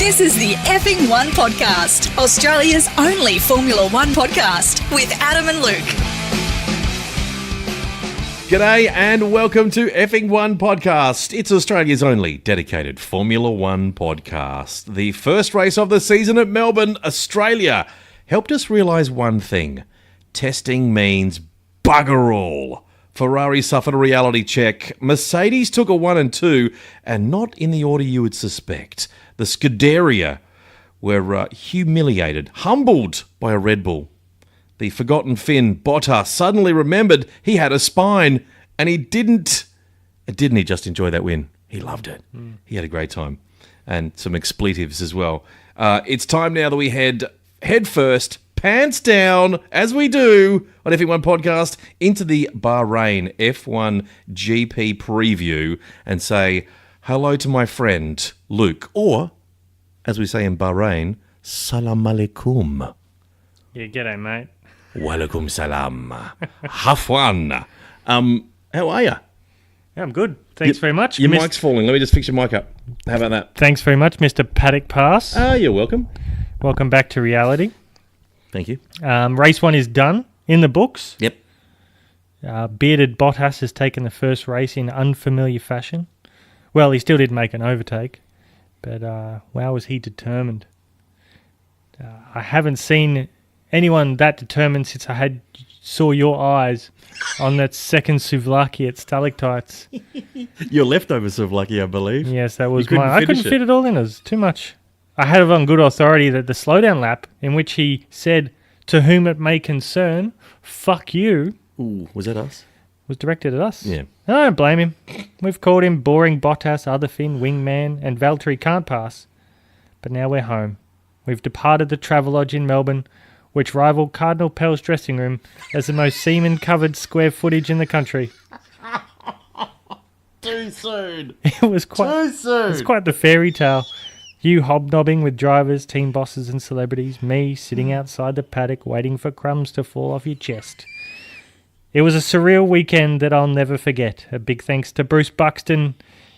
This is the Effing One Podcast, Australia's only Formula One podcast with Adam and Luke. G'day and welcome to Effing One Podcast. It's Australia's only dedicated Formula One podcast. The first race of the season at Melbourne, Australia, helped us realise one thing. Testing means bugger all. Ferrari suffered a reality check. Mercedes took a 1 and 2, and not in the order you would suspect. The Scuderia were humiliated, humbled by a Red Bull. The forgotten Finn, Bottas, suddenly remembered he had a spine, and he didn't he just enjoy that win? He loved it. He had a great time. And some expletives as well. It's time now that we head first, pants down, as we do on F1 Podcast, into the Bahrain F1 GP preview and say hello to my friend Luke, or, as we say in Bahrain, salam alaikum. Yeah, g'day, mate. Walaikum salam. Hafwan. How are you? Yeah, I'm good. Thanks very much. Your mic's falling. Let me just fix your mic up. How about that? Thanks very much, Mr. Paddock Pass. You're welcome. Welcome back to reality. Thank you. Race 1 is done, in the books. Yep. Bearded Bottas has taken the first race in unfamiliar fashion. Well, he still did make an overtake, but wow, was he determined. I haven't seen anyone that determined since I saw your eyes on that second souvlaki at Stalactites. Your leftover souvlaki, I believe. Yes, that was couldn't mine. I couldn't fit it all in. It was too much. I had it on good authority that the slowdown lap, in which he said, "To whom it may concern, fuck you," Ooh, was that us? was directed at us. Yeah. I don't blame him. We've called him boring Bottas, other Finn, wingman, and Valtteri can't pass. But now we're home. We've departed the Travelodge in Melbourne, which rivaled Cardinal Pell's dressing room as the most semen-covered square footage in the country. Too soon. It was quite the fairy tale. You hobnobbing with drivers, team bosses and celebrities. Me sitting outside the paddock waiting for crumbs to fall off your chest. It was a surreal weekend that I'll never forget. A big thanks to Bruce Buxton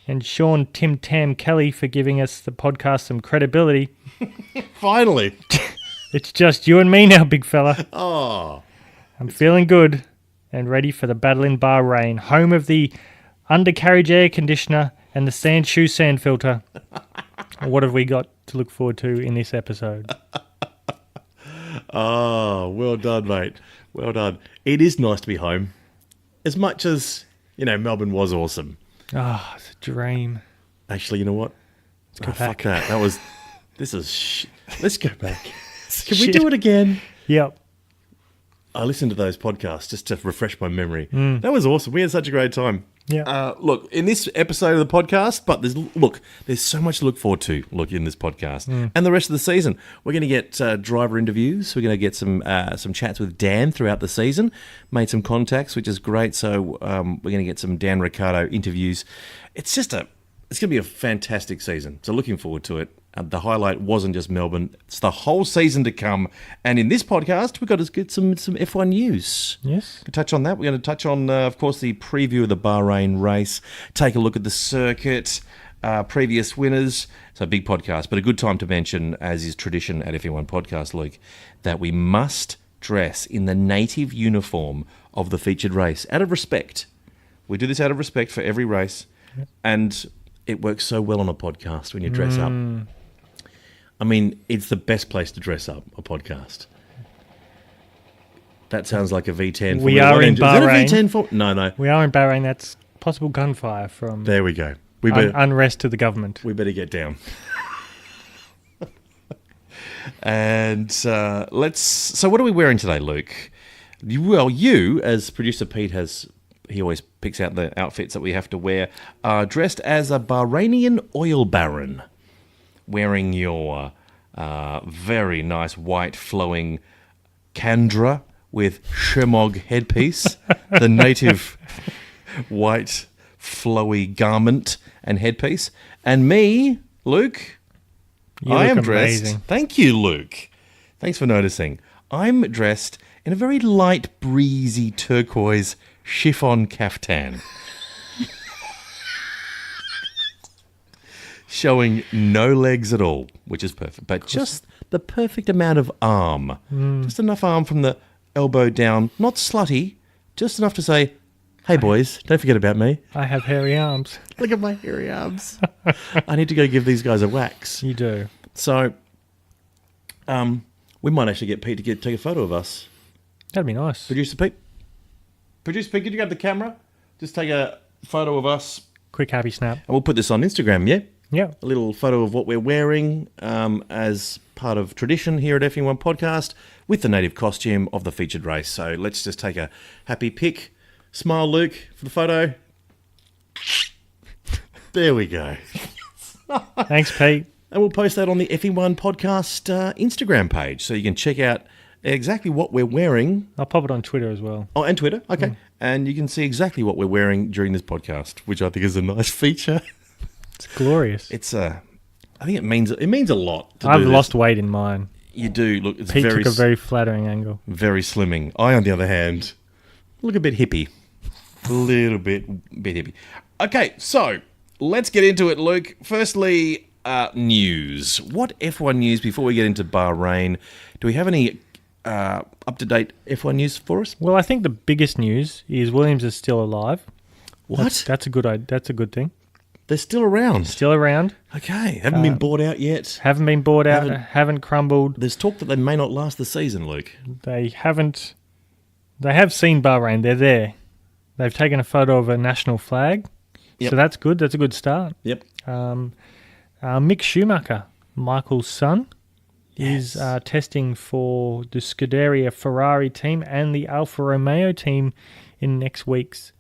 and Sean Tim Tam Kelly for giving us the podcast some credibility. Finally. It's just you and me now, big fella. Oh. I'm feeling good and ready for the battle in Bahrain, home of the undercarriage air conditioner and the sand shoe sand filter. What have we got to look forward to in this episode? Oh, well done, mate. Well done. It is nice to be home. As much as, Melbourne was awesome. Oh, it's a dream. Actually, you know what? Let's go Fuck back. that. Let's go back. Can we do it again? Yep. I listened to those podcasts just to refresh my memory. That was awesome. We had such a great time. Yeah. Look, in this episode of the podcast, but there's so much to look forward to, in this podcast. And the rest of the season. We're going to get driver interviews. We're going to get some chats with Dan throughout the season. Made some contacts, which is great. So we're going to get some Dan Ricciardo interviews. It's going to be a fantastic season. So looking forward to it. The highlight wasn't just Melbourne. It's the whole season to come. And in this podcast, we've got to get some F1 news. Yes. To touch on that, we're going to touch on, of course, the preview of the Bahrain race, take a look at the circuit, previous winners. So a big podcast, but a good time to mention, as is tradition at F1 Podcast, Luke, that we must dress in the native uniform of the featured race, out of respect. We do this out of respect for every race, and it works so well on a podcast when you dress up. I mean, it's the best place to dress up, a podcast. That sounds like a V10. We are in Bahrain. Is that a V10? No. We are in Bahrain. That's possible gunfire from There we go. unrest to the government. We better get down. And so what are we wearing today, Luke? Well, you, as producer Pete he always picks out the outfits that we have to wear, are dressed as a Bahrainian oil baron, wearing your very nice white flowing kandra with shemog headpiece, the native white flowy garment and headpiece. And me, Luke, I am dressed. Amazing. Thank you, Luke. Thanks for noticing. I'm dressed in a very light, breezy turquoise chiffon caftan. showing no legs at all, which is perfect, but just the perfect amount of arm. Just enough arm from the elbow down, not slutty, just enough to say, hey boys, don't forget about me. I have hairy arms. Look at my hairy arms. I need to go give these guys a wax. You do. So, we might actually get Pete to take a photo of us. That'd be nice. Producer Pete, could you grab the camera? Just take a photo of us. Quick happy snap. And we'll put this on Instagram, yeah? Yeah. A little photo of what we're wearing as part of tradition here at F1 Podcast with the native costume of the featured race. So let's just take a happy pic. Smile, Luke, for the photo. There we go. Thanks, Pete. And we'll post that on the F1 Podcast Instagram page so you can check out exactly what we're wearing. I'll pop it on Twitter as well. Oh, and Twitter. Okay. And you can see exactly what we're wearing during this podcast, which I think is a nice feature. It's glorious. It's I think it means a lot. I've lost weight in mine. You do. Look, it's Pete took a very flattering angle. Very slimming. I, on the other hand, look a bit hippie. A little bit hippie. Okay, so let's get into it, Luke. Firstly, news. What F1 news before we get into Bahrain? Do we have any up-to-date F1 news for us? Well, I think the biggest news is Williams is still alive. What? That's a good thing. They're still around. Still around. Okay. Haven't been bought out yet. Haven't been bought out. Haven't crumbled. There's talk that they may not last the season, Luke. They haven't. They have seen Bahrain. They're there. They've taken a photo of a national flag. Yep. So that's good. That's a good start. Yep. Mick Schumacher, Michael's son, is testing for the Scuderia Ferrari team and the Alfa Romeo team in next week's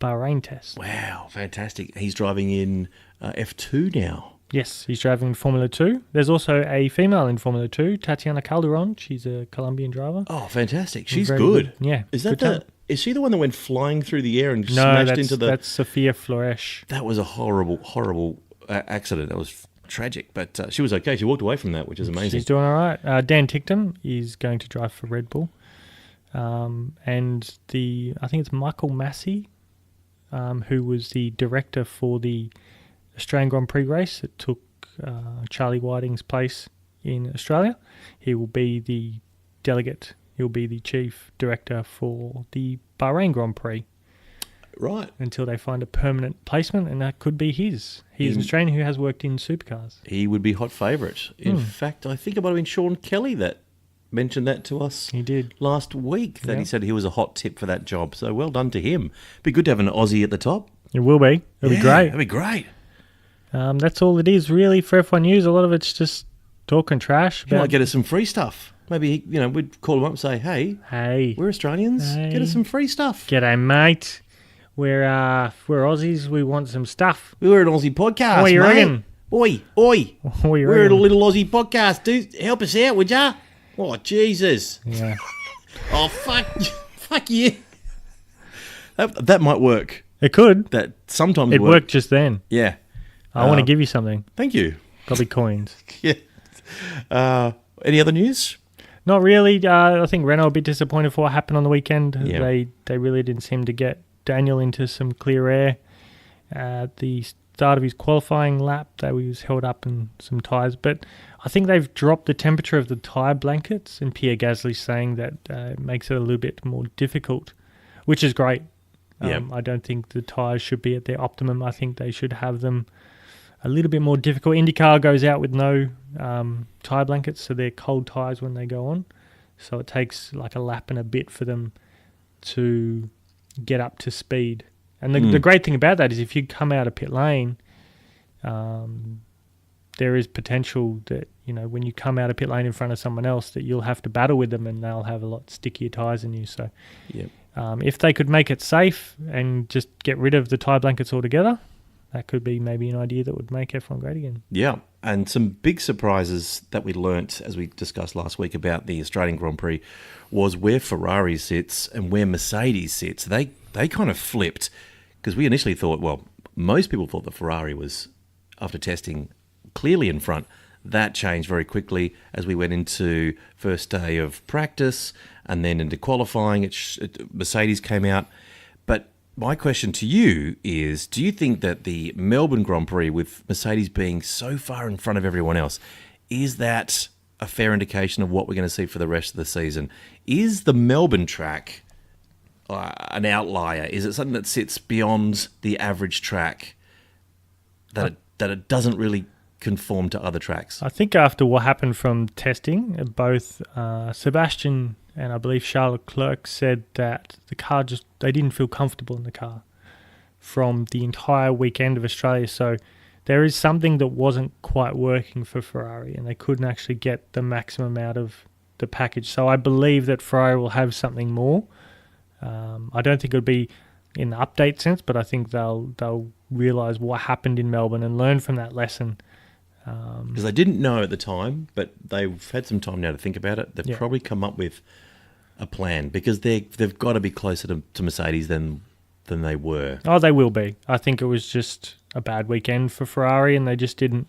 Bahrain test. Wow, fantastic. He's driving in F2 now. Yes, he's driving Formula 2. There's also a female in Formula 2, Tatiana Calderon. She's a Colombian driver. Oh, fantastic. She's Very good. Yeah. Is she the one that went flying through the air and No, smashed into the... that's Sophia Flores. That was a horrible accident. That was tragic, but she was okay. She walked away from that, which is amazing. She's doing all right. Dan Ticktum is going to drive for Red Bull. And I think it's Michael Massey, who was the director for the Australian Grand Prix race that took Charlie Whiting's place in Australia. He will be the delegate. He'll be the chief director for the Bahrain Grand Prix. Right. Until they find a permanent placement, and that could be his. He's an Australian who has worked in supercars. He would be hot favourite. In fact, I think it might have been Sean Kelly that mentioned that to us. He did. Last week, that he said he was a hot tip for that job. So well done to him. Be good to have an Aussie at the top. It will be. It'll be great. That'd be great. That's all it is, really, for F1 News. A lot of it's just talking trash. He might get us some free stuff. Maybe, we'd call him up and say, hey, we're Australians. Hey. Get us some free stuff. G'day, mate. We're Aussies. We want some stuff. We're an Aussie podcast, What you mate. reckon? Oi. We're a little Aussie podcast. Dude, help us out, would ya? Oh, Jesus. Yeah. Oh, fuck you. That might work. It could. That sometimes It worked just then. Yeah. I want to give you something. Thank you. Probably coins. Yeah. Any other news? Not really. I think Renault a bit disappointed for what happened on the weekend. Yeah. They really didn't seem to get Daniel into some clear air. At the start of his qualifying lap, he was held up in some tyres. But I think they've dropped the temperature of the tyre blankets, and Pierre Gasly's saying that it makes it a little bit more difficult, which is great. I don't think the tyres should be at their optimum. I think they should have them a little bit more difficult. IndyCar goes out with no tyre blankets, so they're cold tyres when they go on. So it takes like a lap and a bit for them to get up to speed. And the great thing about that is if you come out of pit lane, there is potential that, when you come out of pit lane in front of someone else, that you'll have to battle with them and they'll have a lot stickier tyres than you. So if they could make it safe and just get rid of the tyre blankets altogether, that could be maybe an idea that would make F1 great again. Yeah, and some big surprises that we learnt, as we discussed last week about the Australian Grand Prix, was where Ferrari sits and where Mercedes sits. They kind of flipped, because we initially thought, most people thought the Ferrari was, after testing, clearly in front. That changed very quickly as we went into first day of practice and then into qualifying. Mercedes came out. But my question to you is, do you think that the Melbourne Grand Prix, with Mercedes being so far in front of everyone else, is that a fair indication of what we're going to see for the rest of the season? Is the Melbourne track an outlier? Is it something that sits beyond the average track, that it doesn't really conform to other tracks? I think after what happened from testing, both Sebastian and I believe Charles Leclerc said that the car they didn't feel comfortable in the car from the entire weekend of Australia. So there is something that wasn't quite working for Ferrari, and they couldn't actually get the maximum out of the package. So I believe that Ferrari will have something more. I don't think it would be in the update sense, but I think they'll realise what happened in Melbourne and learn from that lesson. Because they didn't know at the time, but they've had some time now to think about it. They've probably come up with a plan, because they've got to be closer to Mercedes than they were. Oh, they will be. I think it was just a bad weekend for Ferrari, and they just didn't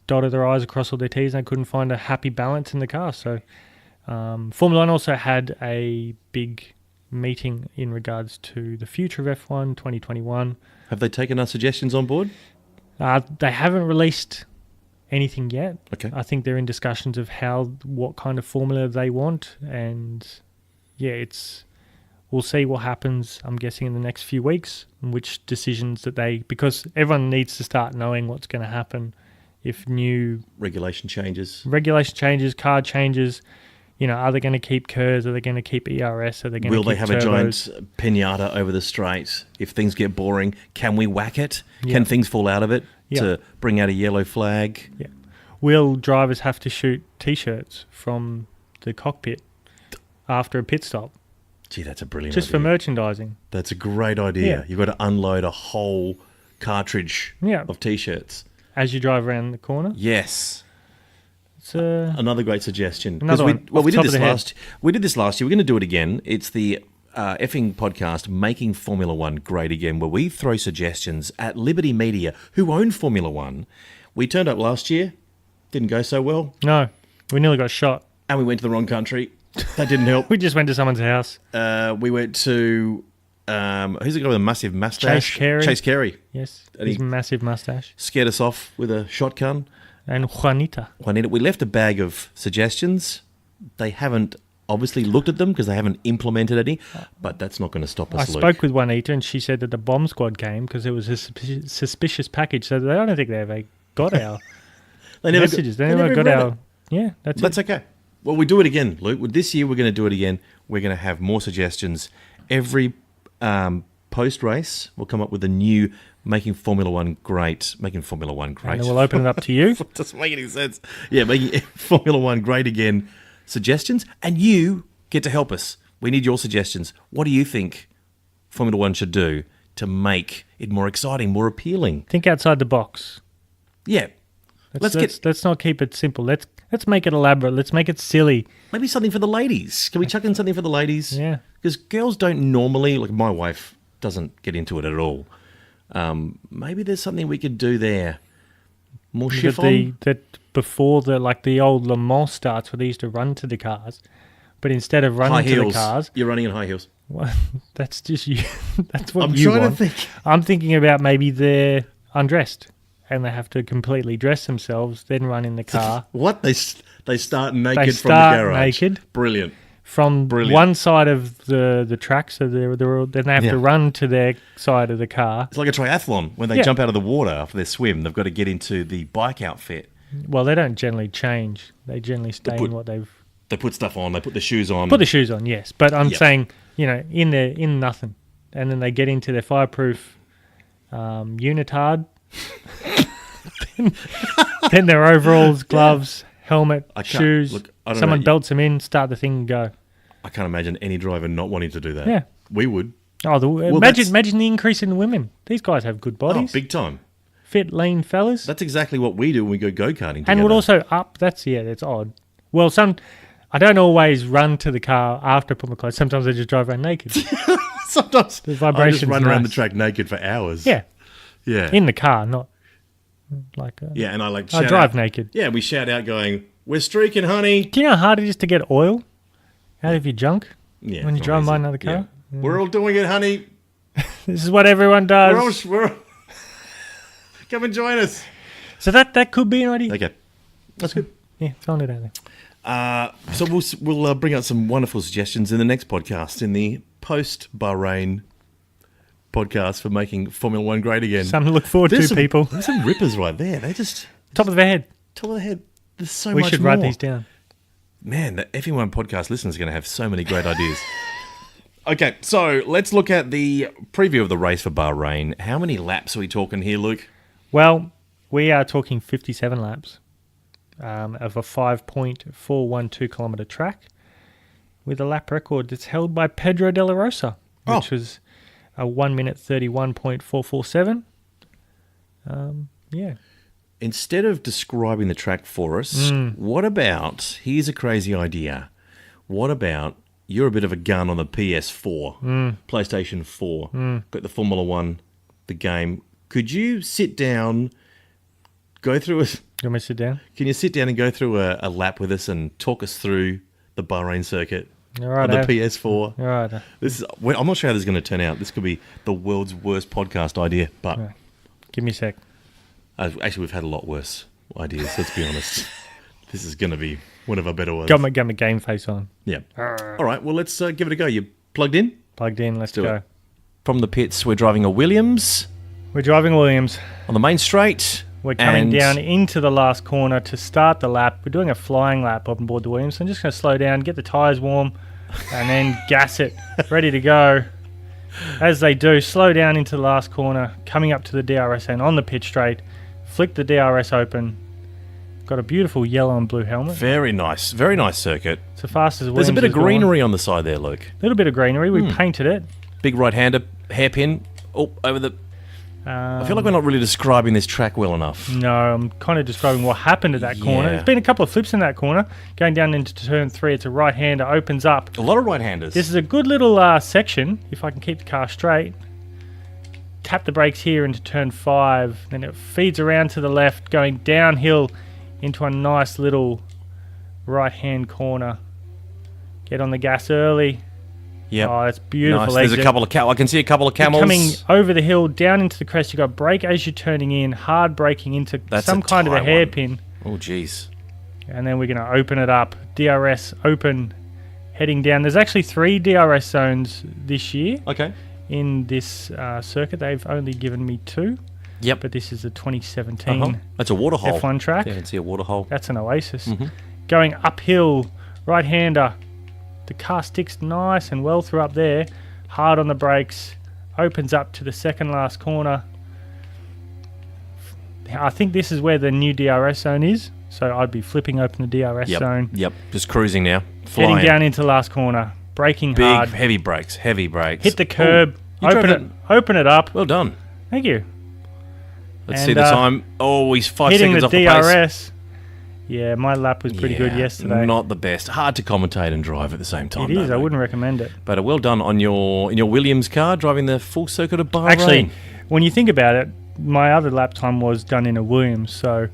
dot their I's across all their T's, and they couldn't find a happy balance in the car. So Formula 1 also had a big meeting in regards to the future of F1 2021. Have they taken our suggestions on board? They haven't released anything yet. Okay. I think they're in discussions of what kind of formula they want, and we'll see what happens, I'm guessing, in the next few weeks, and which decisions because everyone needs to start knowing what's going to happen if new regulation changes, car changes. Are they going to keep KERS? Are they going to keep ERS? Are they going Will to keep they have turbos? a giant pinata over the straight? If things get boring, can we whack it? Yeah. Can things fall out of it to bring out a yellow flag? Yeah. Will drivers have to shoot T-shirts from the cockpit after a pit stop? Gee, that's a brilliant Just idea. for merchandising. That's a great idea. Yeah. You've got to unload a whole cartridge of T-shirts. As you drive around the corner? Yes. It's another great suggestion. Another one. We did this last year. We're going to do it again. It's the effing podcast, Making Formula One Great Again, where we throw suggestions at Liberty Media, who own Formula One. We turned up last year. Didn't go so well. No. We nearly got shot. And we went to the wrong country. That didn't help. We just went to someone's house. We went to... who's the guy with a massive mustache? Chase Carey. Yes. His massive mustache. Scared us off with a shotgun. And Juanita. We left a bag of suggestions. They haven't obviously looked at them because they haven't implemented any, but that's not going to stop us, I spoke with Juanita, and she said that the bomb squad came because it was a suspicious package. So I don't think they ever got our messages. They never got our... Yeah, that's okay. Well, we do it again, Luke. This year we're going to do it again. We're going to have more suggestions. Every post-race, we'll come up with a new Making Formula One Great. And then we'll open it up to you. Doesn't make any sense. Yeah, Making Formula One Great Again suggestions. And you get to help us. We need your suggestions. What do you think Formula One should do to make it more exciting, more appealing? Think outside the box. Yeah. Let's not keep it simple. Let's make it elaborate. Let's make it silly. Maybe something for the ladies. Can we chuck in something for the ladies? Yeah. Because girls don't normally, like my wife doesn't get into it at all. Maybe there's something we could do there. More chiffon? That before the old Le Mans starts where they used to run to the cars, but instead of running to the cars... You're running in high heels. Well, that's just you. That's what I'm you trying want. to think. I'm thinking about maybe they're undressed and they have to completely dress themselves, then run in the car. What? They start naked from the garage? Naked. Brilliant. From one side of the track, so then they have to run to their side of the car. It's like a triathlon. When they jump out of the water after their swim, they've got to get into the bike outfit. Well, they don't generally change. They generally stay in what they've... They put stuff on. They put the shoes on. Put the shoes on, yes. But I'm saying, in nothing. And then they get into their fireproof unitard. then their overalls, gloves, helmet, shoes. Look, someone belts them in, start the thing and go. I can't imagine any driver not wanting to do that. Yeah. We would. Imagine the increase in women. These guys have good bodies. Oh, big time. Fit, lean fellas. That's exactly what we do when we go go-karting together. And would also up. That's odd. Well, I don't always run to the car after I put my clothes. Sometimes I just drive around naked. Sometimes the vibrations I just run around the track naked for hours. Yeah. Yeah. In the car, not like... and I drive naked. Yeah, we shout out going, "We're streaking, honey." Do you know how hard it is to get oil out of your junk? Yeah. When you drive by another car? Yeah. We're all doing it, honey. This is what everyone does. Come and join us. So that could be an idea. Okay, that's good. Yeah, throwing it out there. So we'll bring out some wonderful suggestions in the next podcast, in the post-Bahrain podcast for making Formula One great again. Something to look forward to, people. There's some rippers right there. They just... Top of the head. Top of the head. There's so We much should more. write these down. Man, the F1 podcast listeners are going to have so many great ideas. Okay, so let's look at the preview of the race for Bahrain. How many laps are we talking here, Luke? Well, we are talking 57 laps of a 5.412 kilometre track with a lap record that's held by Pedro de la Rosa, which was a 1 minute 31.447. Yeah. Instead of describing the track for us, what about, here's a crazy idea, what about, you're a bit of a gun on the PS4, PlayStation 4, got the Formula One, the game. Could you sit down, go through a... You want me to sit down? Can you sit down and go through a lap with us and talk us through the Bahrain circuit All right, on the PS4? All right. I'm not sure how this is going to turn out. This could be the world's worst podcast idea, but... Right. Give me a sec. Actually, we've had a lot worse ideas, let's be honest. This is going to be one of our better ones. Got my game face on. Yeah. All right, well, let's give it a go. You plugged in? Plugged in, let's do go. it. From the pits, we're driving a Williams We're driving Williams. on the main straight. We're coming and down into the last corner to start the lap. We're doing a flying lap up on board the Williams. So I'm just going to slow down, get the tyres warm, and then gas it. Ready to go. As they do, slow down into the last corner, coming up to the DRS and on the pit straight. Flick the DRS open. Got a beautiful yellow and blue helmet. Very nice circuit. It's the fastest There's a bit of Williams has gone. greenery on the side there, Luke. A little bit of greenery. We painted it. Big right-hander, hairpin. Oh, over the... I feel like we're not really describing this track well enough. No, I'm kind of describing what happened at that corner. Yeah. There's been a couple of flips in that corner. Going down into turn 3, it's a right-hander, opens up. A lot of right-handers. This is a good little section, if I can keep the car straight. Tap the brakes here into turn 5, then it feeds around to the left, going downhill into a nice little right-hand corner. Get on the gas early. Yep. Oh, that's beautiful. Nice. There's a couple of I can see a couple of camels. Coming over the hill, down into the crest, you've got brake as you're turning in, hard braking into some kind of a hairpin. Oh, jeez. And then we're going to open it up. DRS open, heading down. There's actually 3 DRS zones this year. Okay. In this circuit. They've only given me 2. Yep. But this is a 2017 That's a waterhole. F1 track. Yeah, I can see a waterhole. That's an Oasis. Going uphill, right-hander. The car sticks nice and well through up there. Hard on the brakes. Opens up to the second last corner. I think this is where the new DRS zone is. So I'd be flipping open the DRS zone. Yep. Just cruising now. Flying. Heading down into the last corner. Braking Big, hard. heavy brakes. Hit the curb. Oh, Open it up. Well done. Thank you. Let's see the time. Oh, he's 5 hitting seconds the off the DRS. pace. Yeah, my lap was pretty good yesterday. Not the best. Hard to commentate and drive at the same time. It is. though, I mate. wouldn't recommend it. But well done on in your Williams car, driving the full circuit of Bahrain. Actually, when you think about it, my other lap time was done in a Williams. So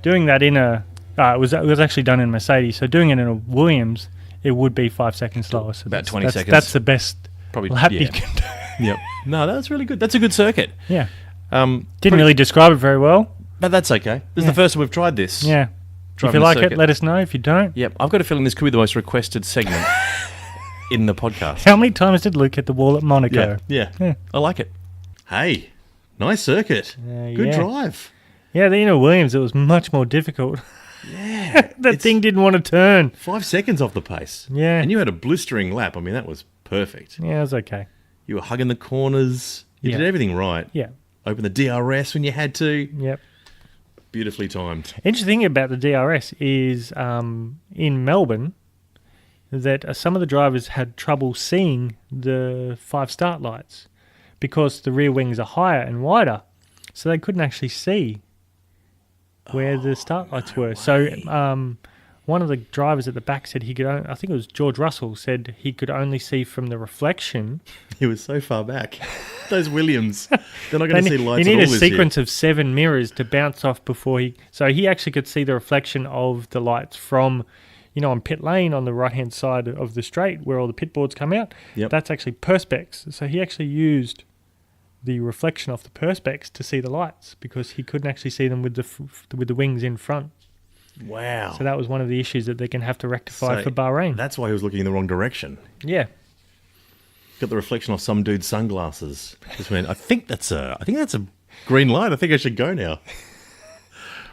doing that in a... it was actually done in a Mercedes. So doing it in a Williams, it would be 5 seconds slower. So About 20 seconds. That's the best lap you can do. Yep. No, that's really good. That's a good circuit. Yeah. Didn't really describe it very well. But that's okay. This is the first time we've tried this. Yeah. If you like it, let us know. If you don't... Yep. I've got a feeling this could be the most requested segment in the podcast. How many times did Luke hit the wall at Monaco? Yeah. I like it. Hey, nice circuit. Good drive. Yeah, the inner Williams, it was much more difficult. Yeah. That thing didn't want to turn. 5 seconds off the pace. Yeah. And you had a blistering lap. I mean, that was perfect. Yeah, it was okay. You were hugging the corners. You did everything right. Yeah. Open the DRS when you had to. Yep. Beautifully timed. Interesting thing about the DRS is in Melbourne that some of the drivers had trouble seeing the 5 start lights because the rear wings are higher and wider, so they couldn't actually see where the start lights were. So one of the drivers at the back said he could only, I think it was George Russell, said he could only see from the reflection. He was so far back. Those Williams, they're not going to see lights You at need all a this sequence of 7 mirrors to bounce off before he... So he actually could see the reflection of the lights from on pit lane on the right-hand side of the straight where all the pit boards come out, that's actually perspex. So he actually used the reflection off the perspex to see the lights because he couldn't actually see them with the wings in front. Wow. So that was one of the issues that they're going to have to rectify for Bahrain. That's why he was looking in the wrong direction. Yeah. Got the reflection off some dude's sunglasses. Just went, I think that's a green light. I think I should go now.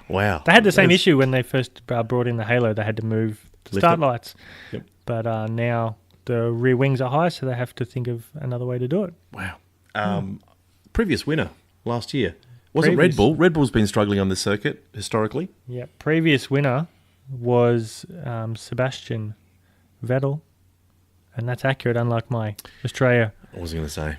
Wow. They had the same issue when they first brought in the halo. They had to move the start lights. Yep. But now the rear wings are high, so they have to think of another way to do it. Wow. Previous winner last year. Wasn't Red Bull? Red Bull's been struggling on this circuit historically. Yeah. Previous winner was Sebastian Vettel. And that's accurate, unlike my Australia. I was going to say.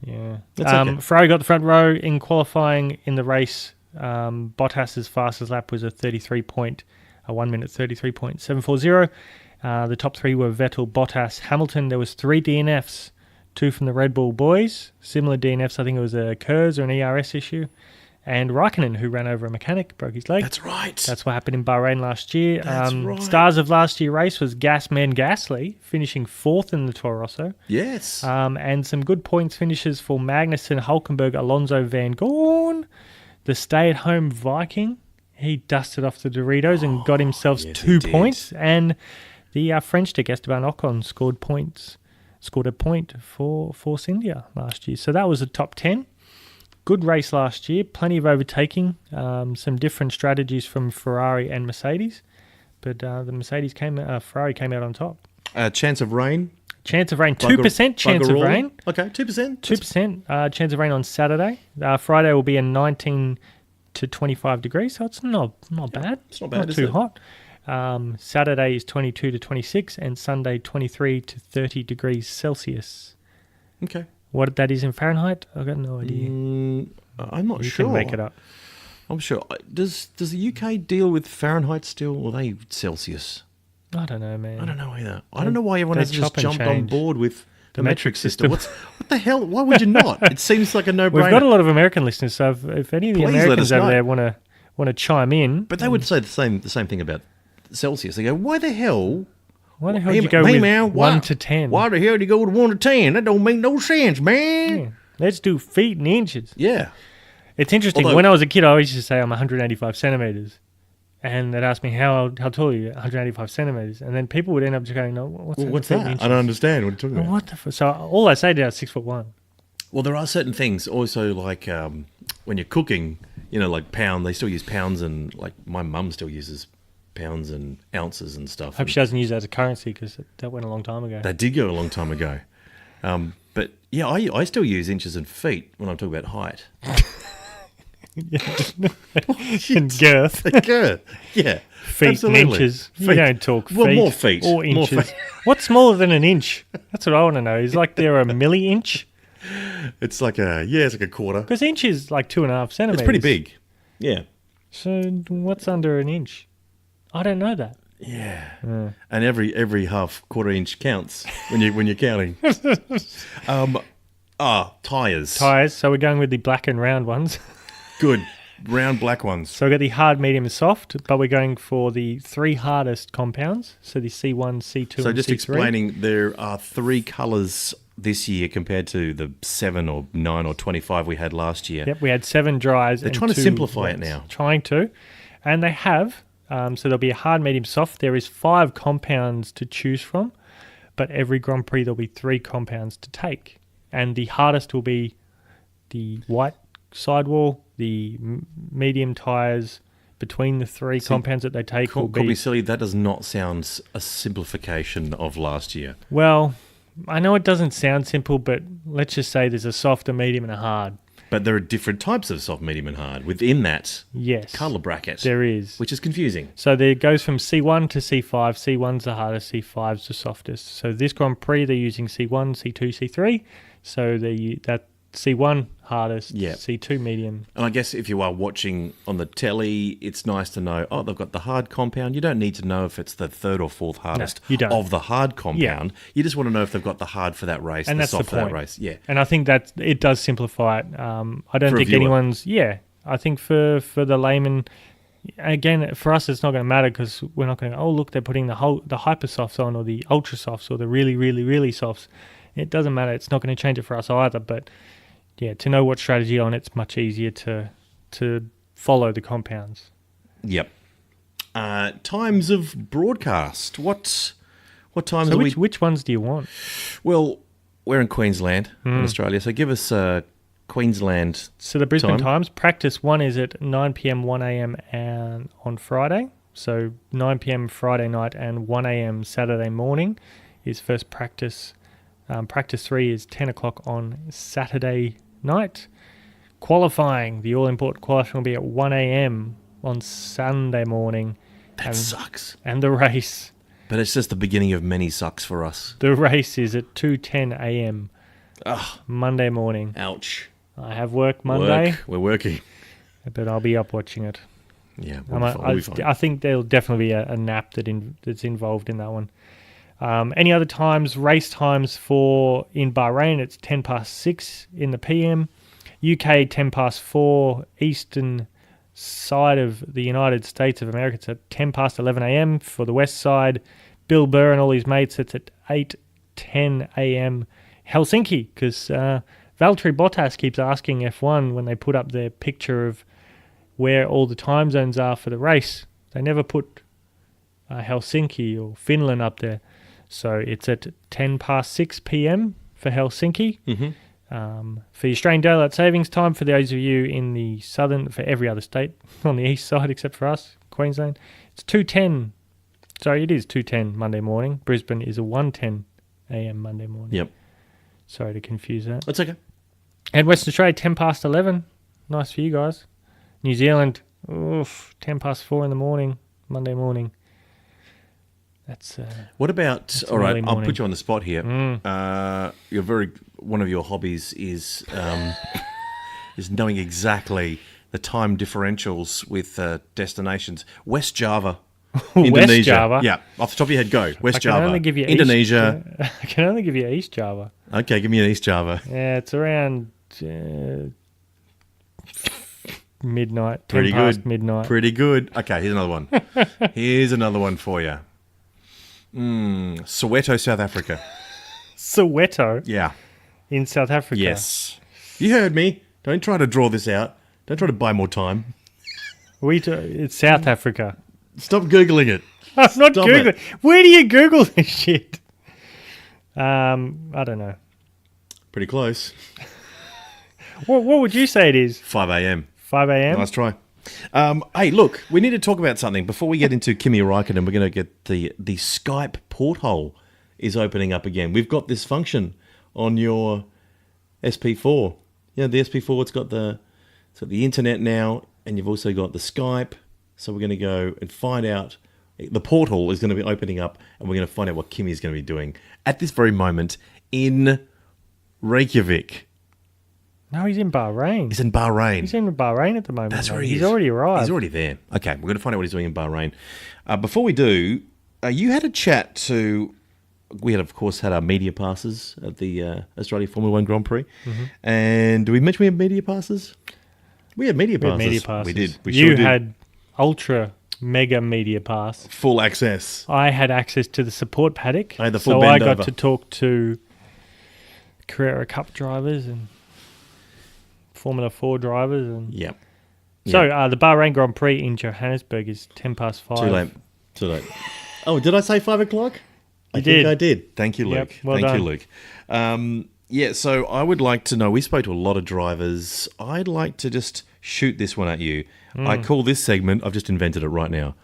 Yeah. That's okay. Ferrari got the front row in qualifying in the race. Bottas's fastest lap was a 1 minute 33.740. The top three were Vettel, Bottas, Hamilton. There was 3 DNFs, 2 from the Red Bull boys. Similar DNFs, I think it was a KERS or an ERS issue. And Raikkonen, who ran over a mechanic, broke his leg. That's right. That's what happened in Bahrain last year. That's right. Stars of last year's race was Gasman Gasly, finishing 4th in the Toro Rosso. Yes. And some good points finishes for Magnussen, Hulkenberg, Alonso, Van Gorn. The stay-at-home Viking, he dusted off the Doritos and got himself 2 points. And the French tick, Esteban Ocon, scored a point for Force India last year. So that was a top 10. Good race last year, plenty of overtaking, some different strategies from Ferrari and Mercedes, but the Ferrari came out on top. Chance of rain? Chance of rain, 2% chance of rain. Okay, 2%? 2% chance of rain on Saturday. Friday will be a 19 to 25 degrees, so it's not bad. It's not bad, not too hot. Saturday is 22 to 26, and Sunday 23 to 30 degrees Celsius. Okay. What that is in Fahrenheit, I've got no idea. I'm not sure. You can make it up. I'm sure. Does the UK deal with Fahrenheit still, or are they Celsius? I don't know, man. I don't know either. I don't know why everyone hasn't just jumped on board with the metric system. What the hell? Why would you not? It seems like a no-brainer. We've got a lot of American listeners, so if any of the Americans over there want to chime in, but they would say the same thing about Celsius. They go, why the hell? Why the hell did you go with man, 1 to 10? Why the hell did you go with 1 to 10? That don't make no sense, man. Yeah. Let's do feet and inches. Yeah. It's interesting. When I was a kid, I always used to say I'm 185 centimetres. And they'd ask me, how tall are you? 185 centimetres. And then people would end up just going, no, what's that? I don't understand what you're talking about. What the fuck? So all I say now is 6'1". Well, there are certain things also like when you're cooking, like pound, they still use pounds, and like my mum still uses pounds and ounces and stuff. Hope she doesn't use that as a currency because that went a long time ago. That did go a long time ago. But yeah, I still use inches and feet when I'm talking about height. And girth. Girth, yeah. Feet absolutely. and inches. Feet. You don't talk feet. Well, more feet. Or inches. More feet. What's smaller than an inch? That's what I want to know. Is like there a milli-inch? It's like a quarter. Because inch is like 2.5 centimetres. It's pretty big. Yeah. So what's under an inch? I don't know that. Yeah. And every half quarter inch counts when you're counting. Tires. Tires. So we're going with the black and round ones. Good. Round black ones. So we got the hard, medium, and soft, but we're going for the 3 hardest compounds. So the C1, C2, and C3. So just explaining, there are 3 colours this year compared to the 7 or 9 or 25 we had last year. Yep, we had 7 dries. They're trying to simplify it now. Trying to. And they have. So there'll be a hard, medium, soft. There is 5 compounds to choose from, but every Grand Prix there'll be 3 compounds to take. And the hardest will be the white sidewall, the medium tyres between the 3 compounds that they take will be... Call me silly, that does not sound a simplification of last year. Well, I know it doesn't sound simple, but let's just say there's a soft, a medium, and a hard. But there are different types of soft, medium, and hard within that colour bracket. There is. Which is confusing. So there goes from C1 to C5. C1's the hardest, C5's the softest. So this Grand Prix, they're using C1, C2, C3. So that C1 hardest, C2 medium. And I guess if you are watching on the telly, it's nice to know, they've got the hard compound. You don't need to know if it's the 3rd or 4th hardest of the hard compound. Yeah. You just want to know if they've got the hard for that race, and the soft for that race. Yeah. And I think that it does simplify it. I don't think anyone's... Yeah. I think for the layman, again, for us, it's not going to matter because we're not going to, oh, look, they're putting the hyper softs on or the ultra softs or the really, really, really softs. It doesn't matter. It's not going to change it for us either. But, yeah, to know what strategy on, it's much easier to follow the compounds. Yep. Times of broadcast. What times so are which ones do you want? Well, we're in Queensland, in Australia, so give us Queensland. So the Brisbane times, practice 1 is at 9 p.m, 1 a.m. and on Friday. So 9 p.m. Friday night and 1 a.m. Saturday morning is first practice. Practice 3 is 10 o'clock on Saturday night. Qualifying, the all-important qualifying will be at 1 a.m. on Sunday morning. That sucks. And the race. But it's just the beginning of many sucks for us. The race is at 2:10 a.m. Ugh. Monday morning. Ouch. I have work Monday. We're working. But I'll be up watching it. Yeah, we'll be fine. I think there'll definitely be a nap that's involved in that one. Any other times, race times in Bahrain, it's 10 past 6 in the PM. UK, 10 past 4, Eastern side of the United States of America, it's at 10 past 11 a.m. For the west side, Bill Burr and all his mates, it's at 8:10 a.m. Helsinki, because Valtteri Bottas keeps asking F1 when they put up their picture of where all the time zones are for the race. They never put Helsinki or Finland up there. So it's at 10 past 6 p.m. for Helsinki. Mm-hmm. For the Australian Daylight Savings Time, for those of you in the southern, for every other state on the east side except for us, Queensland, it's 2:10. Sorry, it is 2:10 Monday morning. Brisbane is a 1:10 a.m. Monday morning. Yep. Sorry to confuse that. That's okay. And Western Australia, 10 past 11. Nice for you guys. New Zealand, 10 past 4 in the morning, Monday morning. That's what about? All right, I'll put you on the spot here. One of your hobbies is is knowing exactly the time differentials with destinations. West Java, Indonesia. West Java. Yeah, off the top of your head, go West Java. I can only give you Indonesia. I can only give you East Java. Okay, give me an East Java. Yeah, it's around midnight. 10 Pretty past good. Midnight. Pretty good. Okay, here's another one. Here's another one for you. Soweto, South Africa. Soweto? Yeah. In South Africa? Yes. You heard me. Don't try to draw this out. Don't try to buy more time. It's South Africa. Stop Googling it. I'm not Googling. Where do you Google this shit? I don't know. Pretty close. What would you say it is? 5 a.m. 5 a.m.? Nice try. Hey, look, we need to talk about something. Before we get into Kimi Raikkonen, we're going to get the Skype porthole is opening up again. We've got this function on your SP4. Yeah, the SP4, it's got the internet now, and you've also got the Skype. So we're going to go and find out. The porthole is going to be opening up, and we're going to find out what Kimi is going to be doing at this very moment in Reykjavik. No, he's in Bahrain. He's in Bahrain. He's in Bahrain at the moment. That's where he is. He's already arrived. He's already there. Okay, we're going to find out what he's doing in Bahrain. Before we do, you had a chat to... We had, of course, had our media passes at the Australia Formula 1 Grand Prix. Mm-hmm. And did we mention we had media passes? We had media passes. We did. You had ultra mega media pass. Full access. I had access to the support paddock. I had the full bend I got over. to talk to Carrera Cup drivers and Formula 4 drivers. And Yep. So the Bahrain Grand Prix in Johannesburg is 10 past 5. Too late. Oh, did I say 5 o'clock? I think I did. Thank you, Luke. Yep, well done. You, Luke. So I would like to know, we spoke to a lot of drivers. I'd like to just shoot this one at you. I call this segment, I've just invented it right now,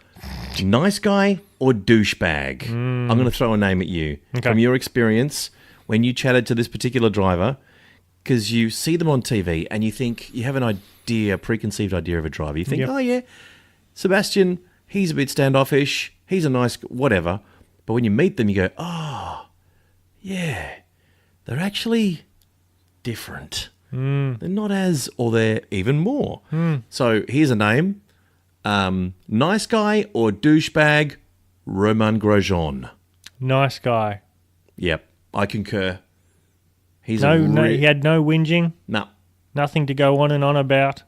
nice guy or douchebag. I'm going to throw a name at you. Okay. From your experience, when you chatted to this particular driver, because you see them on TV and you think, you have a preconceived idea of a driver. You think, oh yeah, Sebastian, he's a bit standoffish, he's a nice, whatever. But when you meet them, you go, oh, yeah, they're actually different. They're not as, or they're even more. So here's a name. Nice guy or douchebag, Romain Grosjean. Nice guy. Yep, I concur. He had no whinging. No. Nothing to go on and on about.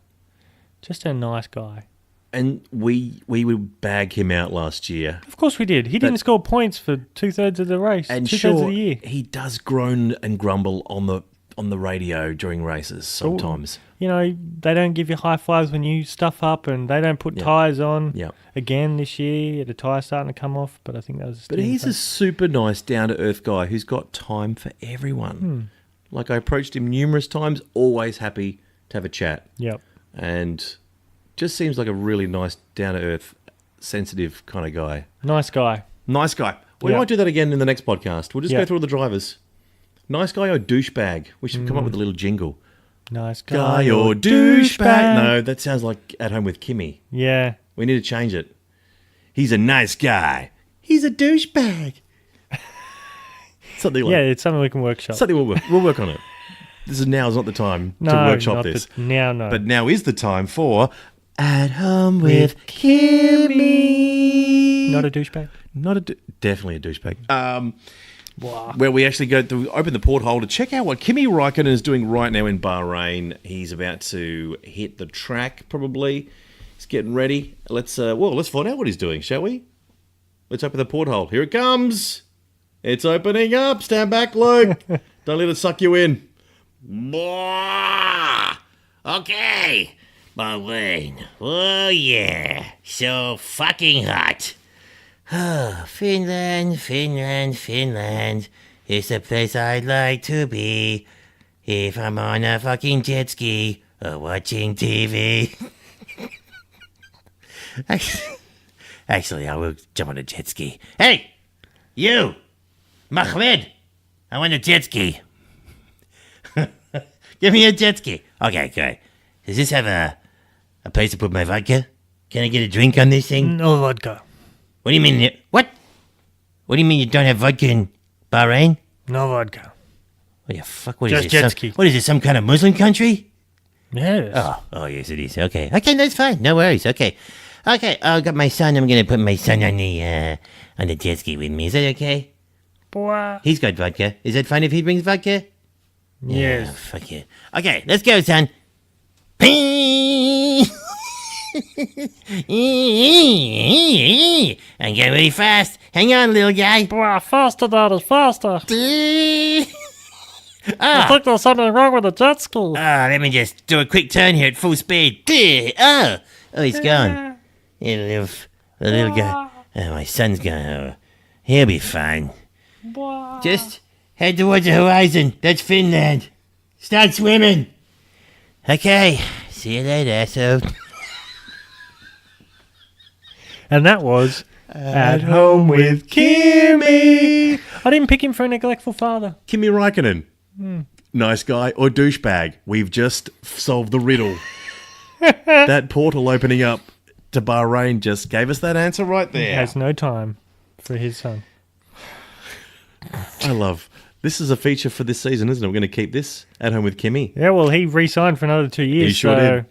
Just a nice guy. And we would bag him out last year. Of course we did. He didn't score points for 2/3 of the race, And 2/3 of the year. he does groan and grumble on the radio during races sometimes. You know, they don't give you high fives when you stuff up, and they don't put tyres on. Yep. Again this year, he had a tyre starting to come off, but I think that was... But he's a super nice, down-to-earth guy who's got time for everyone. Like, I approached him numerous times, always happy to have a chat. Yep. And just seems like a really nice, down-to-earth, sensitive kind of guy. Nice guy. Nice guy. We might do that again in the next podcast. We'll just go through all the drivers. Nice guy or douchebag? We should come up with a little jingle. Nice Guy or douchebag? No, that sounds like At Home with Kimi. Yeah. We need to change it. He's a nice guy. He's a douchebag. Something like Yeah, it's something we can workshop. Something we'll work on it. Now is not the time to workshop this. No. But now is the time for At Home with Kimi. Not a douchebag? Definitely a douchebag. Where we actually go to open the porthole to check out what Kimi Raikkonen is doing right now in Bahrain. He's about to hit the track, probably. He's getting ready. Let's find out what he's doing, shall we? Let's open the porthole. Here it comes. It's opening up. Stand back, Luke. Don't let it suck you in. Okay. Bahrain. Oh, yeah. So fucking hot. Finland. It's the place I'd like to be if I'm on a fucking jet ski or watching TV. Actually, I will jump on a jet ski. Hey! You! Mahmoud! I want a jet ski. Give me a jet ski. Okay, good. Does this have a place to put my vodka? Can I get a drink on this thing? No vodka. What do you mean? What? What do you mean you don't have vodka in Bahrain? No vodka. What the fuck? What Just is jet this? ski. What is this? Some kind of Muslim country? Yes. Oh, yes, it is. Okay, that's fine. No worries. Okay, I got my son. I'm gonna put my son on the jet ski with me. Is that okay? Boy. He's got vodka. Is it fine if he brings vodka? Yes. Yeah, fuck it. Okay, let's go, son. I'm getting really fast. Hang on, little guy. Boy, faster, Daddy, faster. I Ah, think there's something wrong with the jet ski. let me just do a quick turn here at full speed. Oh, he's gone. Yeah, the little guy. Oh, my son's gone. Oh, he'll be fine. Boy. Just head towards the horizon. That's Finland. Start swimming. Okay. See you later, so. And that was At Home with Kimi. I didn't pick him for a neglectful father. Kimi Raikkonen. Nice guy or douchebag? We've just solved the riddle. That portal opening up to Bahrain just gave us that answer right He there. has no time for his son. I love. This is a feature for this season, isn't it? We're going to keep this At Home with Kimi. Yeah, well, he re-signed for another 2 years. He sure did.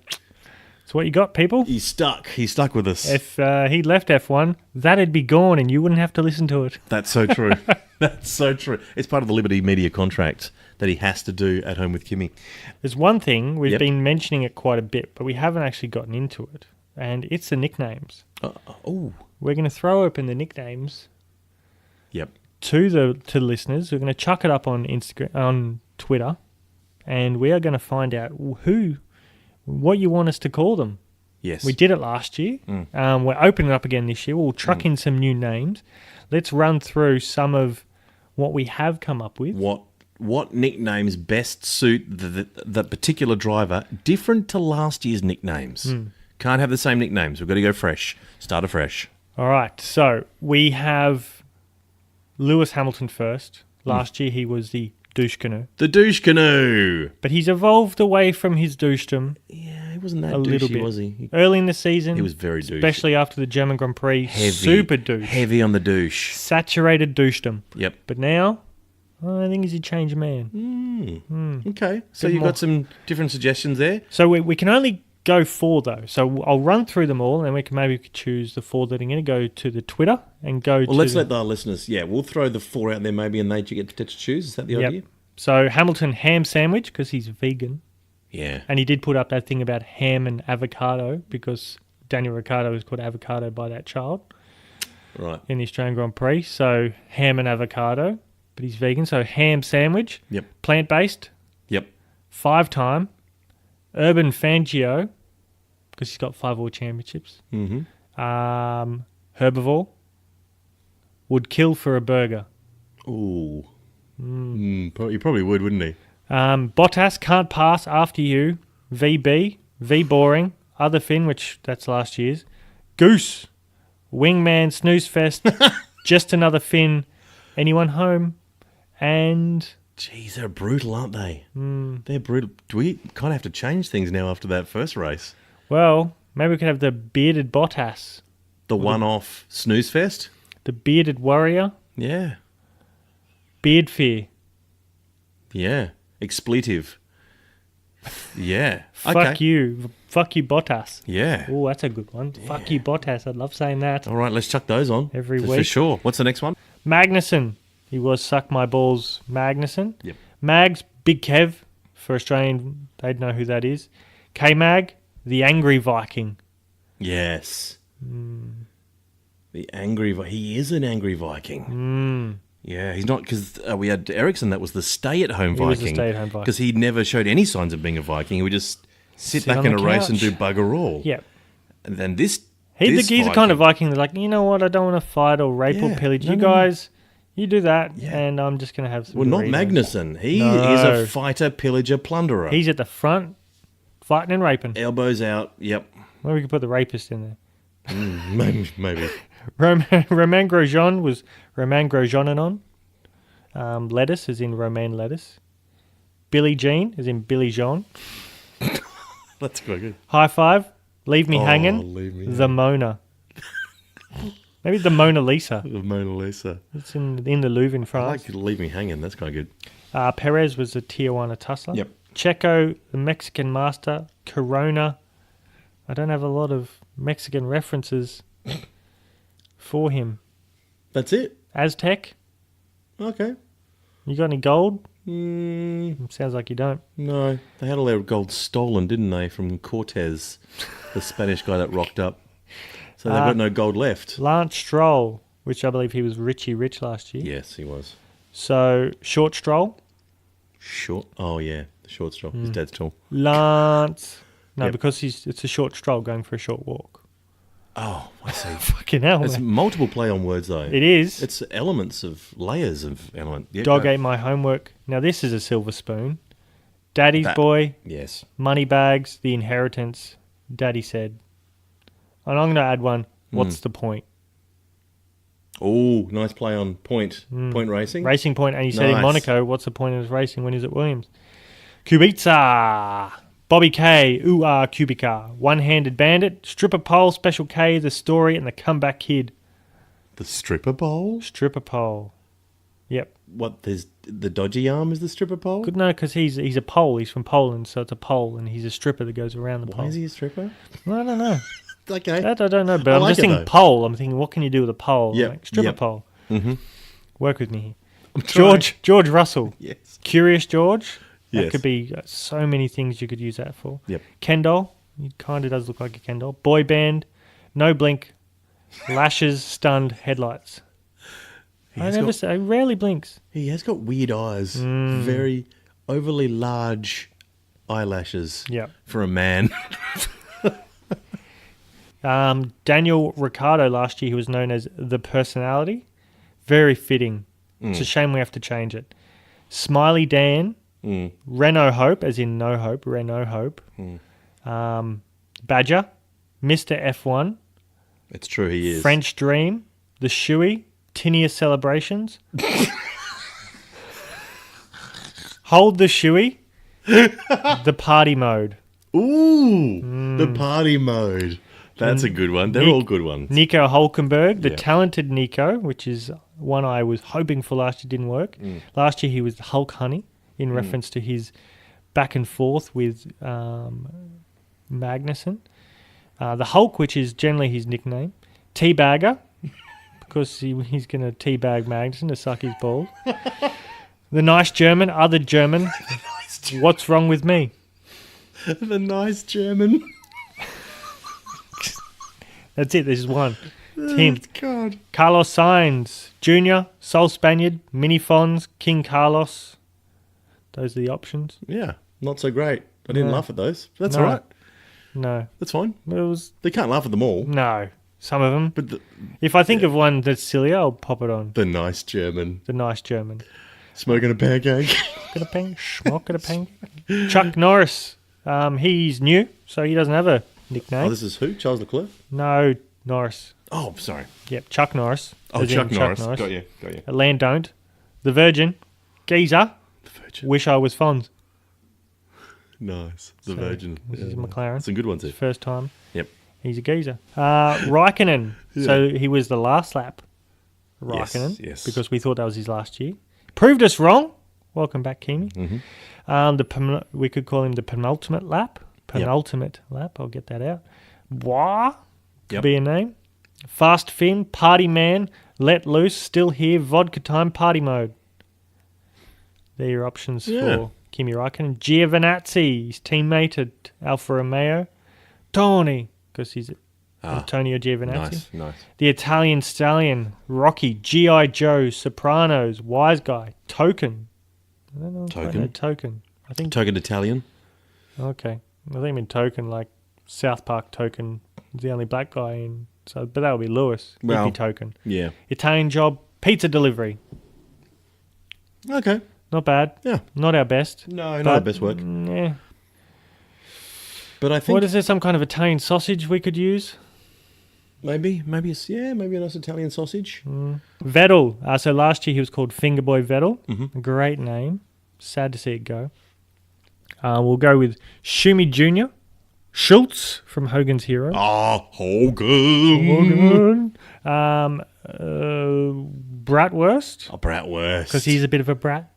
It's what you got, people. He's stuck. He's stuck with us. If he left F1, that'd be gone and you wouldn't have to listen to it. That's so true. That's so true. It's part of the Liberty Media contract that he has to do At Home with Kimi. There's one thing, we've Yep. been mentioning it quite a bit, but we haven't actually gotten into it, and it's the nicknames. Oh. We're going to throw open the nicknames Yep. to the listeners. We're going to chuck it up on Instagram, on Twitter, and we are going to find out what you want us to call them. Yes. We did it last year. We're opening it up again this year. We'll truck in some new names. Let's run through some of what we have come up with. What nicknames best suit the particular driver, different to last year's nicknames? Can't have the same nicknames. We've got to go fresh. Start afresh. All right. So we have Lewis Hamilton first. Last year he was the douche canoe. The douche canoe. But he's evolved away from his douchedom Yeah, he wasn't that a little douchey, bit. was he? Early in the season. He was very douchey. Especially after the German Grand Prix. Heavy. Super douche. Heavy on the douche. Saturated douchedom. Yep. But now, I think he's a changed man. Okay. So Bit you've more. got some different suggestions there. So we can only go 4 though. So I'll run through them all, and we can choose the 4 that are going to go to the Twitter and go to. Well, let's let the listeners. Yeah, we'll throw the 4 out there maybe, and they get to choose. Is that the idea? So Hamilton ham sandwich because he's vegan, Yeah. and he did put up that thing about ham and avocado because Daniel Ricciardo was called avocado by that child Right. in the Australian Grand Prix. So ham and avocado, but he's vegan. So ham sandwich, Yep. plant-based, Yep. 5-time, Urban Fangio, because he's got 5 World Championships. Mm-hmm. Herbivore, would kill for a burger. Ooh. He probably would, wouldn't he? Bottas can't pass after you. VB, V boring. Other Finn, which that's last year's. Goose, Wingman, Snooze Fest. Just another Finn. Anyone home? And Jeez, they're brutal, aren't they? They're brutal. Do we kind of have to change things now after that first race? well, maybe we could have the bearded Bottas, The one-off snooze fest? the bearded warrior, Yeah. beard fear. Yeah. Expletive. Yeah. Fuck you Bottas. Yeah. Oh, that's a good one. Fuck you Bottas. I love saying that. All right, let's chuck those on. Every For week. sure. What's the next one? Magnussen. He was Suck My Balls Magnussen. Yep. Mags, Big Kev. For Australian, they'd know who that is. K-Mag, the Angry Viking. Yes. The angry... He is an angry Viking. Yeah, he's not... Because we had Ericsson, that was the stay-at-home He Viking. was the stay-at-home Viking. Because he never showed any signs of being a Viking. He would just sit back on in a the race and couch. do bugger all. Yep. And then this... He's the kind of Viking that's like, you know what, I don't want to fight or rape or Yeah, pillage. no, You no, no. guys, you do that, Yeah. and I'm just going to have some Well, not Doritos. Magnussen. He No. is a fighter, pillager, plunderer. He's at the front, fighting and raping. Elbows out. Yep. Well, we could put the rapist in there. Maybe. Romain Grosjean was Romain Grosjean lettuce is in romaine lettuce. Billie Jean is in Billy Jean. That's quite good. High five. Leave me hanging. Leave me The Mona. Maybe the Mona Lisa. The Mona Lisa. It's in the Louvre in I France. like to leave me hanging. That's quite good. Perez was the Tijuana Tussler. Yep. Checo, the Mexican Master. Corona. I don't have a lot of Mexican references for him. That's it. Aztec. Okay. You got any gold? Mm, Sounds like you don't. no, they had all their gold stolen, didn't they, from Cortez, the Spanish guy that rocked up. So they've got no gold left. Lance Stroll, which I believe he was Richie Rich last year. Yes, he was. So, Short Stroll. Short. Oh yeah, the short straw. His dad's tall. Lance. No, Yep. because it's a short stroll going for a short walk. Oh, I see. Fucking hell. It's man. multiple play on words though. It is. It's elements of layers of element. Yeah, Dog go. ate my homework. Now, this is a silver spoon. Daddy's That- boy, Yes. money bags, the inheritance. Daddy said. And I'm going to add one. What's the point? Oh, nice play on point. Point racing. Racing point. And he said in Nice. Monaco, what's the point of his racing when he's at Williams? Kubica. Bobby K. Ooh, Kubica. One-handed bandit. Stripper pole. Special K. The story and the comeback kid. The stripper pole. Stripper pole. Yep. What? There's the dodgy arm is the stripper pole. Good, no, because he's a Pole. He's from Poland, so it's a pole, and he's a stripper that goes around the Why pole. is he a stripper? I don't know. Okay. That I don't know, but I I'm like just it, thinking though. pole. I'm thinking, what can you do with a pole? Yep, Like, stripper yep. pole. Mm-hmm. Work with me here. trying. George Russell. Yes. Curious George. That Yes. could be so many things you could use that for. Yep. Ken doll. He kind of does look like a Ken doll. Boy band. No blink. Lashes, stunned, headlights. I rarely blinks. He has got weird eyes. Very overly large eyelashes. Yep. For a man. Daniel Ricciardo last year, he was known as the personality. Very fitting. It's a shame we have to change it. Smiley Dan. Renault Hope, as in no hope. Renault Hope. Badger. Mr. F1. It's true, he is. French Dream. The Shoey. Tinea Celebrations. Hold the Shoey. The Party Mode. Ooh, the party mode. That's a good one. They're all good ones. Nico Hulkenberg, the Yeah. talented Nico, which is one I was hoping for last year, didn't work. Last year he was the Hulk Honey in reference to his back and forth with Magnussen. The Hulk, which is generally his nickname. Teabagger, because he's going to teabag Magnussen to suck his balls. The nice German, other German. What's wrong with me? The nice German. That's it. There's one. Tim. God. Carlos Sainz Jr., Sol Spaniard, Mini Fons, King Carlos. Those are the options. Yeah, not so great. I didn't laugh at those. That's No. all right. No. That's fine. It was... They can't laugh at them all. No. Some of them. But If I think of one that's silly, I'll pop it on. the nice German. The nice German. Smoking a pancake. Got a ping, schmock, got a ping. Chuck Norris. He's new, so he doesn't have a nickname. Oh, this is who? Charles Leclerc? No, Norris. Oh, sorry. Yep, Chuck Norris. Oh, As in Chuck Norris. Got you. Land don't. The Virgin. Geezer. The Virgin. Wish I was Fonz. Nice. The So, Virgin. This is McLaren. Some good ones here. First time. Yep. He's a geezer. Raikkonen. So he was the last lap. Raikkonen. Yes. Because we thought that was his last year. Proved us wrong. Welcome back, Kimi. Mm-hmm. We could call him the penultimate lap. Penultimate lap. I'll get that out. Wah. Could be a name. Fast Finn. Party Man. Let Loose. Still Here. Vodka Time. Party Mode. They're your options for Kimi Raikkonen. Giovinazzi. His teammate at Alfa Romeo. Tony. Because he's Antonio Giovinazzi. Nice. The Italian Stallion, Rocky, G.I. Joe, Sopranos, Wise Guy, Token. I don't know if I know Token. I think Token Italian. Okay. I think I mean Token, like South Park Token is the only black guy in. So, but that would be Lewis. He'd Well, be Token. Yeah. Italian Job, pizza delivery. Okay. Not bad. Yeah. Not our best. No, not our best work. Yeah. But I think What is there? Some kind of Italian sausage we could use? maybe a nice Italian sausage. Vettel. So last year he was called Fingerboy Vettel. Mm-hmm. A great name. Sad to see it go. We'll go with Schumi Jr. Schultz from Hogan's Hero. Oh, Hogan. Bratwurst. Oh, Bratwurst. Because he's a bit of a brat.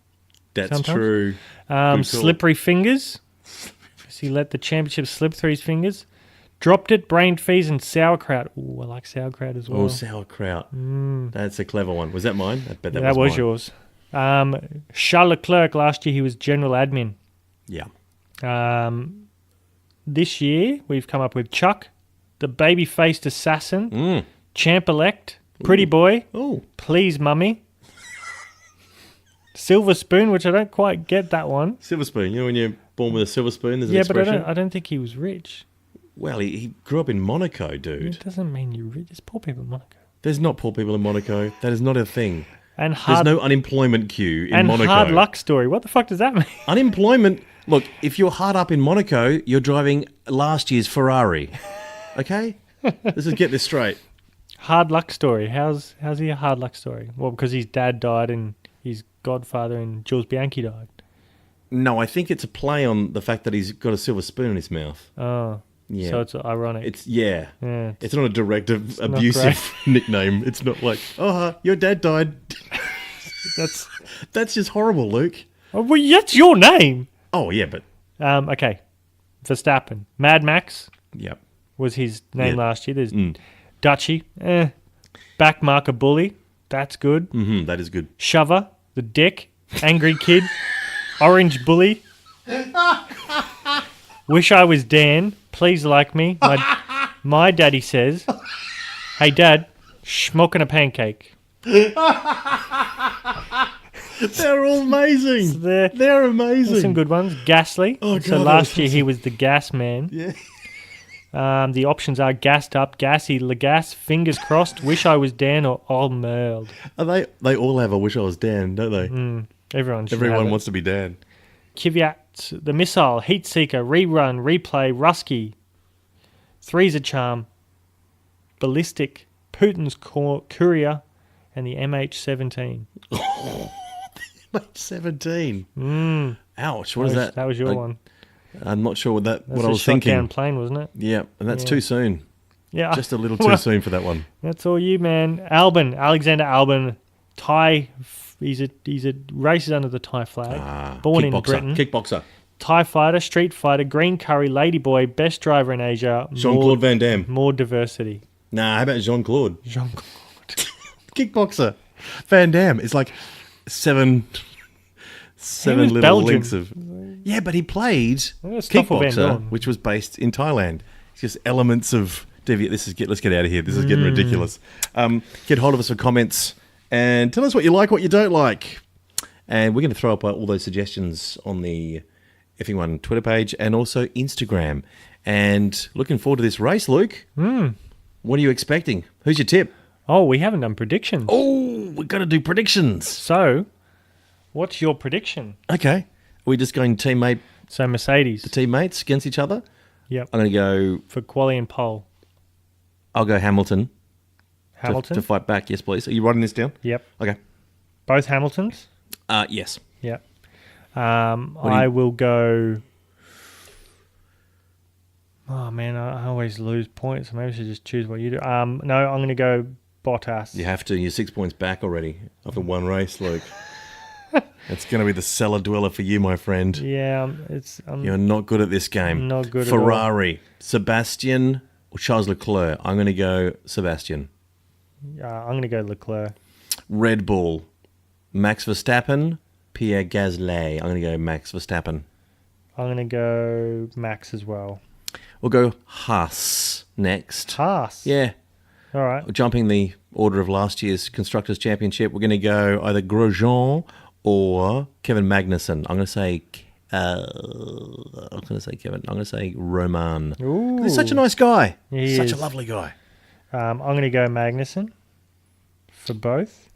That's sometimes. true. Good call. Slippery Fingers. Because he let the championship slip through his fingers. Dropped it, brain fees, and sauerkraut. Ooh, I like sauerkraut as well. Oh, sauerkraut. That's a clever one. Was that mine? I bet that was mine. yours. Charles Leclerc, last year he was general admin. Yeah. This year we've come up with Chuck, the baby-faced assassin, champ-elect, pretty boy, Oh. please mummy, silver spoon, which I don't quite get that one. Silver spoon. You know when you're born with a silver spoon, there's an Yeah, but expression? I don't think he was rich. Well, he grew up in Monaco, dude. It doesn't mean you're rich. There's poor people in Monaco. There's not poor people in Monaco. That is not a thing. And There's hard, no unemployment queue in Monaco. hard luck story. What the fuck does that mean? Unemployment. Look, if you're hard up in Monaco, you're driving last year's Ferrari. Okay? Let's just get this straight. Hard luck story. How's he a hard luck story? Well, because his dad died and his godfather and Jules Bianchi died. No, I think it's a play on the fact that he's got a silver spoon in his mouth. Oh. Yeah. So it's ironic. It's Yeah, It's not a direct not abusive nickname. It's not like, your dad died. That's just horrible, Luke. Oh, well, that's your name. Oh yeah, but Okay. Verstappen. Mad Max yep. was his name Yeah. last year. There's Dutchy. Backmarker Bully. That's good. That is good. Shover. The Dick. Angry Kid. Orange Bully. Wish I was Dan. Please like me. My daddy says, hey, Dad, smoking a pancake. They're all amazing. They're amazing. Some good ones. Gasly. Oh, So God, last that's year he was the gas man. Yeah. The options are gassed up, gassy, legas, fingers crossed, wish I was Dan, or all merled. They all have a wish I was Dan, don't they? Everyone should have Everyone it. wants to be Dan. Kvyat, the missile, heat seeker, rerun, replay, Rusky, Three's a charm, ballistic, Putin's courier, and the MH17. 17. Ouch! What is that? That was your one. I'm not sure what I That's was a shot thinking. down plane, wasn't it? Yeah, and that's Yeah. too soon. Yeah, Just a little too soon for that one. That's all you, man. Alexander Albon, Thai. He's a races under the Thai flag. Born in Britain. Kickboxer. Thai fighter, street fighter, green curry, ladyboy, best driver in Asia. Jean-Claude Van Damme. More diversity. Nah, how about Jean-Claude? Jean-Claude. Kickboxer. Van Damme is like seven was little Belgian. links of... Yeah, but he played Yeah, Stoffel Van Kickboxer, Dorn. which was based in Thailand. It's just elements of Let's get out of here. This is getting ridiculous. Get hold of us for comments and tell us what you like, what you don't like. And we're going to throw up all those suggestions on the F1 Twitter page and also Instagram. And looking forward to this race, Luke. What are you expecting? Who's your tip? Oh, we haven't done predictions. Oh, we've got to do predictions. So, what's your prediction? Okay. Are we just going So Mercedes. teammates against each other? Yep. I'm going to go... For quali and pole. I'll go Hamilton. Hamilton? To fight back, yes, please. Are you writing this down? Yep. Okay. Both Hamiltons? Yes. Yep. I will go... Oh, man, I always lose points. So maybe I should just choose what you do. No, I'm going to go Bottas. You have to. You're 6 points back already after one race, Luke. It's going to be the cellar dweller for you, my friend. Yeah, You're not good at this game. Not good Ferrari, Sebastian or Charles Leclerc? I'm going to go Sebastian. I'm going to go Leclerc. Red Bull, Max Verstappen, Pierre Gasly. I'm going to go Max Verstappen. I'm going to go Max as well. We'll go Haas next. Haas? Yeah. All right. Jumping the order of last year's Constructors' Championship, we're going to go either Grosjean or Kevin Magnussen. I'm going to say... Kevin. I'm going to say Roman. Ooh. He's such a nice guy. He Such is. a lovely guy. I'm going to go Magnussen for both.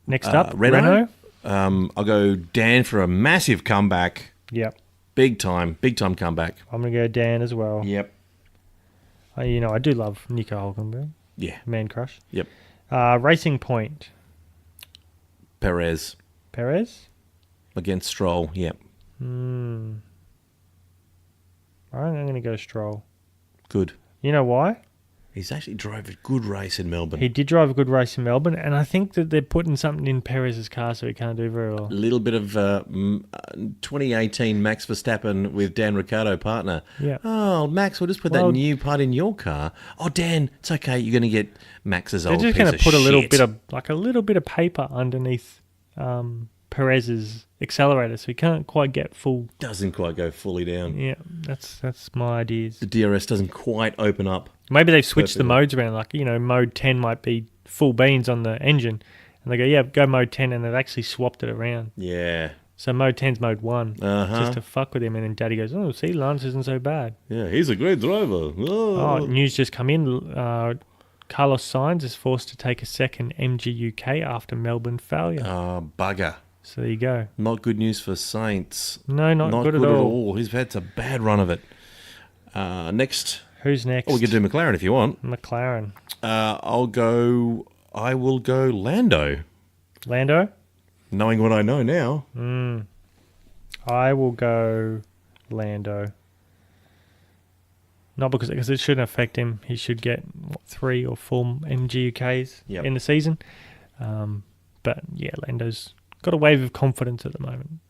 Next up, Renault. I'll go Dan for a massive comeback. Yep. Big time comeback. I'm going to go Dan as well. Yep. I do love Nico Hülkenberg. Yeah. Man crush. Yep. Racing Point. Perez Against Stroll. Yep. I'm going to go Stroll. Good. You know why? He's actually drove a good race in Melbourne. He did drive a good race in Melbourne, and I think that they're putting something in Perez's car so he can't do very well. A little bit of 2018 Max Verstappen with Dan Ricciardo partner. Yeah. Oh, Max, we'll just put that new part in your car. Oh, Dan, it's okay. You're going to get Max's old piece of shit. They're just going to put a little bit of paper underneath Perez's accelerator, so he can't quite get full. Doesn't quite go fully down. Yeah, that's my ideas. The DRS doesn't quite open up. Maybe they've switched the modes around. Like, mode 10 might be full beans on the engine. And they go, yeah, go mode 10. And they've actually swapped it around. Yeah. So mode 10's mode 1. Just to fuck with him. And then Daddy goes, oh, see, Lance isn't so bad. Yeah, he's a great driver. Oh, news just come in. Carlos Sainz is forced to take a second MG UK after Melbourne failure. Oh, bugger. So there you go. Not good news for Saints. No, not good at all. He's had a bad run of it. Next. Who's next? Oh, we can do McLaren if you want. McLaren. I will go Lando. Lando? Knowing what I know now. I will go Lando. Not because it shouldn't affect him. He should get 3 or 4 MGUKs in the season. But yeah, Lando's got a wave of confidence at the moment.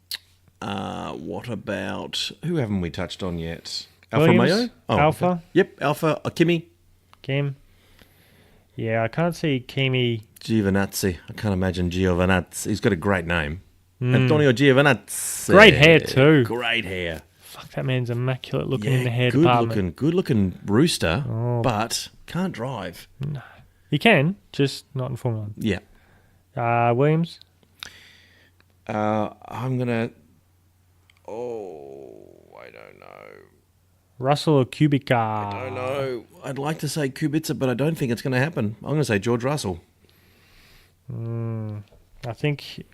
What about... Who haven't we touched on yet? Alfa Romeo? Romeo? Oh, Alfa? Okay. Yep, Alfa. Kim. Yeah, I can't see Kimi. Giovinazzi. I can't imagine Giovinazzi. He's got a great name. Antonio Giovinazzi. Great hair too. Great hair. Fuck, that man's immaculate looking in the hair department. Good looking rooster, but can't drive. No. He can, just not in Formula 1. Yeah. Williams? I'm going to... I don't know. Russell or Kubica? I don't know. I'd like to say Kubica, but I don't think it's going to happen. I'm going to say George Russell. I think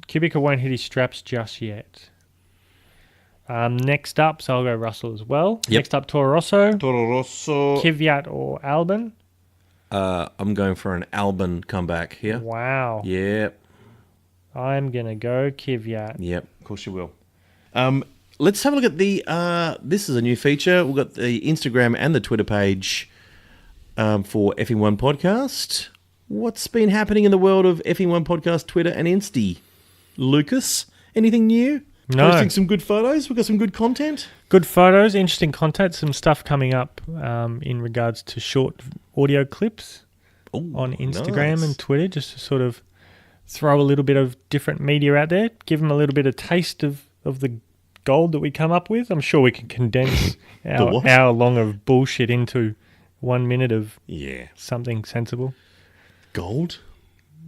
Kubica won't hit his straps just yet. Next up, so I'll go Russell as well. Yep. Next up, Toro Rosso. Rosso. Kvyat or Albon? I'm going for an Albon comeback here. Wow. Yep. I'm going to go Kvyat. Yep, of course you will. Let's have a look at the... this is a new feature. We've got the Instagram and the Twitter page for F1 Podcast. What's been happening in the world of F1 Podcast, Twitter and Insta? Lucas, anything new? No. Posting some good photos? We've got some good content? Good photos, interesting content, some stuff coming up in regards to short audio clips on Instagram and Twitter, just to sort of throw a little bit of different media out there, give them a little bit of taste of the gold that we come up with. I'm sure we can condense our what? hour long of bullshit into 1 minute of Yeah. something sensible. Gold?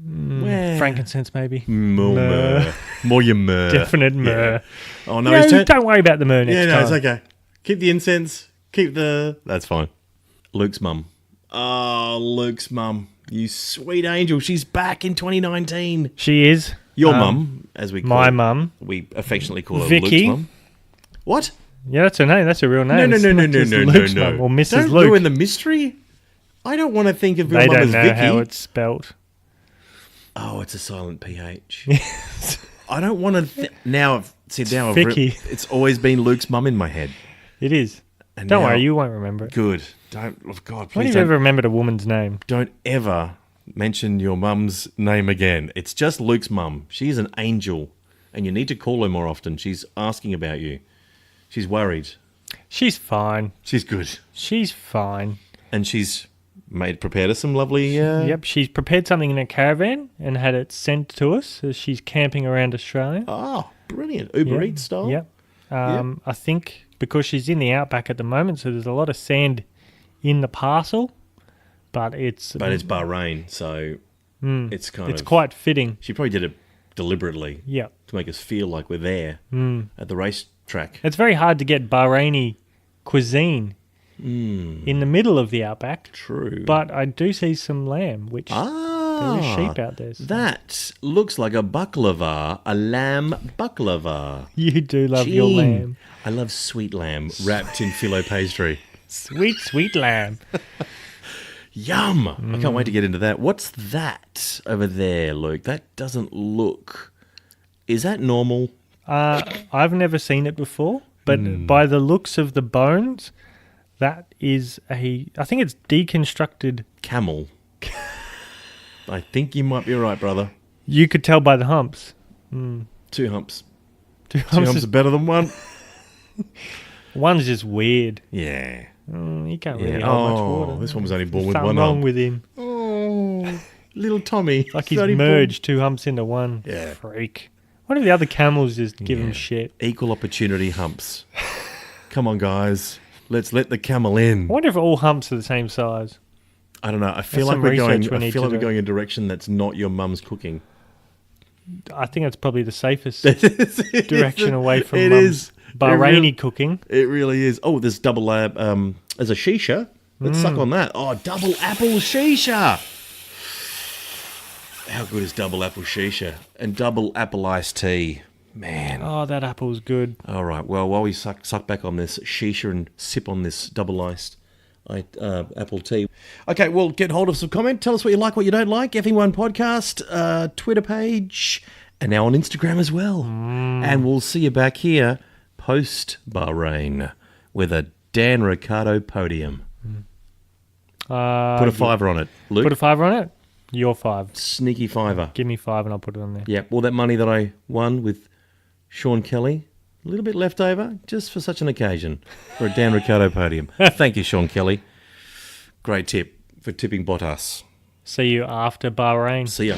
Well, Frankincense, maybe. More Myrrh. myrrh. More your myrrh. Definite myrrh. Yeah. Oh, no. No, don't worry about the myrrh next Yeah, no, time. it's okay. Keep the incense. Keep the... That's fine. Luke's mum. Oh, Luke's mum. You sweet angel. She's back in 2019. She is. Your mum, as we call My her. mum. We affectionately call her Vicky. Luke's mum. What? Yeah, that's her name. That's her real name. No. It's not just Luke's mum or Mrs. Don't Luke. ruin the mystery. I don't want to think of your They mum don't as know Vicky. how it's spelt. Oh, it's a silent PH. I don't want to... now I've Vicky. it's always been Luke's mum in my head. It is. And Don't now- worry, you won't remember it. Good. Don't... Oh, God, When please have you don't, ever remembered a woman's name? don't ever mention your mum's name again. It's just Luke's mum. She's an angel. And you need to call her more often. She's asking about you. She's worried. She's fine. She's good. She's fine. And she's prepared us some lovely... Yep, she's prepared something in a caravan and had it sent to us as she's camping around Australia. Oh, brilliant. Uber Eats style. Yep. I think because she's in the outback at the moment, so there's a lot of sand in the parcel, but it's Bahrain, so it's it's quite fitting. She probably did it deliberately Yeah. to make us feel like we're there at the racetrack. It's very hard to get Bahraini cuisine in the middle of the outback. True. But I do see some lamb, which there is sheep out there. So. That looks like a baklava, a lamb baklava. You do love your Gee, lamb. I love sweet lamb wrapped in phyllo pastry. Sweet, sweet lamb. Yum! I can't wait to get into that. What's that over there, Luke? That doesn't look... Is that normal? I've never seen it before, but by the looks of the bones, that is I think it's deconstructed. Camel. I think you might be right, brother. You could tell by the humps. 2 humps. Two 2 humps is- are better than 1. One's just weird. Yeah. He can't really Yeah. hold much water. This one was only born with Something 1 wrong hump. with him. Oh, little Tommy. Like he's Only born- merged 2 humps into one. Yeah. Freak. What if the other camels just give him shit? Equal opportunity humps. Come on, guys. Let's let the camel in. I wonder if all humps are the same size. I don't know. I feel That's like some research we I need feel to like we're do. going in a direction that's not your mum's cooking. I think that's probably the safest It direction is. away from It mum's is. Bahraini cooking. It really is. Oh, there's double there's a shisha. Let's suck on that. Oh, double apple shisha. How good is double apple shisha? And double apple iced tea. Man. Oh, that apple's good. All right. Well, while we suck back on this shisha and sip on this double iced apple tea. Okay, well, get hold of some comment. Tell us what you like, what you don't like. F1 Podcast, Twitter page, and now on Instagram as well. And we'll see you back here post Bahrain with a Dan Ricciardo podium. Put a 5 on it, Luke. Put a 5 on it. Your 5. Sneaky 5. Give me 5 and I'll put it on there. Yeah, all that money that I won with Sean Kelly, a little bit left over just for such an occasion for a Dan Ricciardo podium. Thank you, Sean Kelly. Great tip for tipping Bottas. See you after Bahrain. See ya.